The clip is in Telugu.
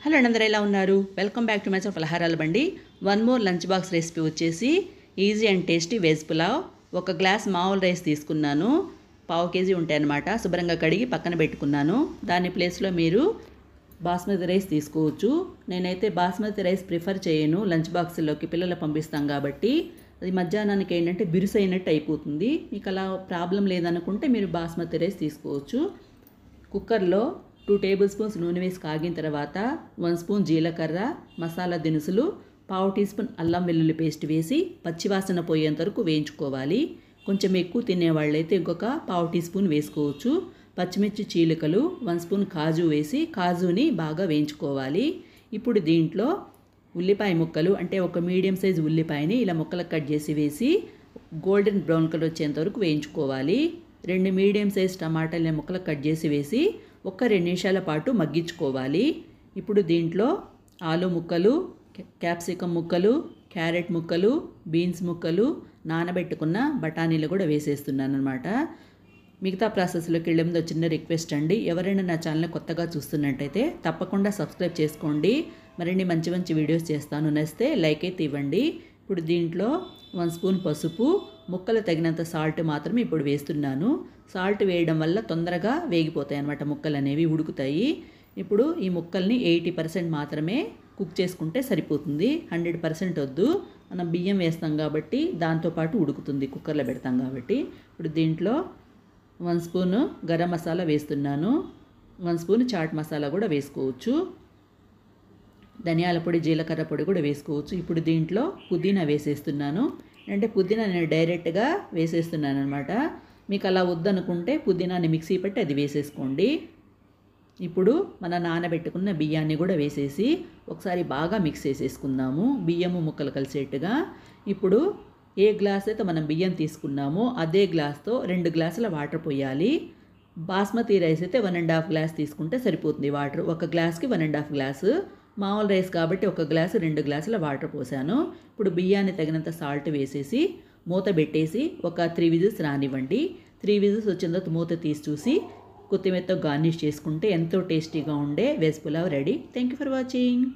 హలో అండి, అందరూ ఎలా ఉన్నారు? Welcome back to my channel పలహారాల బండి. One more lunch box recipe వచ్చేసి easy and tasty veg pulao. ఒక గ్లాస్ మామూలు రైస్ తీసుకున్నాను, పావు కేజీ ఉంటాయి అన్నమాట. శుభ్రంగా కడిగి పక్కన పెట్టుకున్నాను. దాని ప్లేస్లో మీరు బాస్మతి రైస్ తీసుకోవచ్చు. నేనైతే బాస్మతి రైస్ ప్రిఫర్ చేయను, లంచ్ బాక్స్లోకి పిల్లలు పంపిస్తాం కాబట్టి. అది మధ్యాహ్నానికి ఏంటంటే బిరుసు అయినట్టు అయిపోతుంది. మీకు అలా ప్రాబ్లం లేదనుకుంటే మీరు బాస్మతి రైస్ తీసుకోవచ్చు. కుక్కర్లో 2 టేబుల్ స్పూన్స్ నూనె వేసి కాగిన తర్వాత 1 స్పూన్ జీలకర్ర, మసాలా దినుసులు, పావు టీ స్పూన్ అల్లం వెల్లుల్లి పేస్ట్ వేసి పచ్చివాసన పోయేంత వరకు వేయించుకోవాలి. కొంచెం ఎక్కువ తినేవాళ్ళైతే ఇంకొక పావు టీ స్పూన్ వేసుకోవచ్చు. పచ్చిమిర్చి చీలికలు, 1 స్పూన్ కాజు వేసి కాజుని బాగా వేయించుకోవాలి. ఇప్పుడు దీంట్లో ఉల్లిపాయ ముక్కలు, అంటే ఒక మీడియం సైజు ఉల్లిపాయని ఇలా ముక్కలకు కట్ చేసి వేసి గోల్డెన్ బ్రౌన్ కలర్ వచ్చేంత వరకు వేయించుకోవాలి. 2 మీడియం సైజ్ టమాటాలని ముక్కలకు కట్ చేసి వేసి ఒక 2 నిమిషాల పాటు మగ్గించుకోవాలి. ఇప్పుడు దీంట్లో ఆలు ముక్కలు, క్యాప్సికమ్ ముక్కలు, క్యారెట్ ముక్కలు, బీన్స్ ముక్కలు, నానబెట్టుకున్న బఠానీలు కూడా వేసేస్తున్నాను అనమాట. మిగతా ప్రాసెస్లోకి వెళ్ళే ముందు చిన్న రిక్వెస్ట్ అండి, ఎవరైనా నా ఛానల్ కొత్తగా చూస్తున్నట్టయితే తప్పకుండా సబ్స్క్రైబ్ చేసుకోండి. మరిన్ని మంచి మంచి వీడియోస్ చేస్తాను, నచ్చితే లైక్ అయితే ఇవ్వండి. ఇప్పుడు దీంట్లో 1 స్పూన్ పసుపు, ముక్కలు తగినంత సాల్ట్ మాత్రమే ఇప్పుడు వేస్తున్నాను. సాల్ట్ వేయడం వల్ల తొందరగా వేగిపోతాయి అన్నమాట, ముక్కలు అనేవి ఉడుకుతాయి. ఇప్పుడు ఈ ముక్కల్ని 80% మాత్రమే కుక్ చేసుకుంటే సరిపోతుంది, 100% వద్దు. మనం బియ్యం వేస్తాం కాబట్టి దాంతోపాటు ఉడుకుతుంది, కుక్కర్లో పెడతాం కాబట్టి. ఇప్పుడు దీంట్లో 1 స్పూను గరం మసాలా వేస్తున్నాను, 1 స్పూన్ చాట్ మసాలా కూడా వేసుకోవచ్చు. ధనియాల పొడి, జీలకర్ర పొడి కూడా వేసుకోవచ్చు. ఇప్పుడు దీంట్లో పుదీనా వేసేస్తున్నాను. అంటే పుదీనా నేను డైరెక్ట్గా వేసేస్తున్నాను అనమాట. మీకు అలా వద్దనుకుంటే పుదీనాని మిక్సీ పెట్టి అది వేసేసుకోండి. ఇప్పుడు మన నానబెట్టుకున్న బియ్యాన్ని కూడా వేసేసి ఒకసారి బాగా మిక్స్ చేసేసుకుందాము, బియ్యము ముక్కలు కలిసేట్టుగా. ఇప్పుడు ఏ గ్లాస్ అయితే మనం బియ్యం తీసుకున్నామో అదే గ్లాస్తో 2 గ్లాసుల వాటర్ పోయాలి. బాస్మతి రైస్ అయితే 1.5 గ్లాస్ తీసుకుంటే సరిపోతుంది వాటర్. ఒక గ్లాస్కి 1.5 గ్లాసు. మామూలు రైస్ కాబట్టి ఒక గ్లాసు 2 గ్లాసుల వాటర్ పోసాను. ఇప్పుడు బియ్యాన్ని తగినంత సాల్ట్ వేసేసి మూత పెట్టేసి ఒక 3 విజిల్స్ రానివ్వండి. 3 విజిల్స్ వచ్చిన తర్వాత మూత తీసి చూసి కొత్తిమీరతో గార్నిష్ చేసుకుంటే ఎంతో టేస్టీగా ఉండే veg pulao ready. Thank you for watching.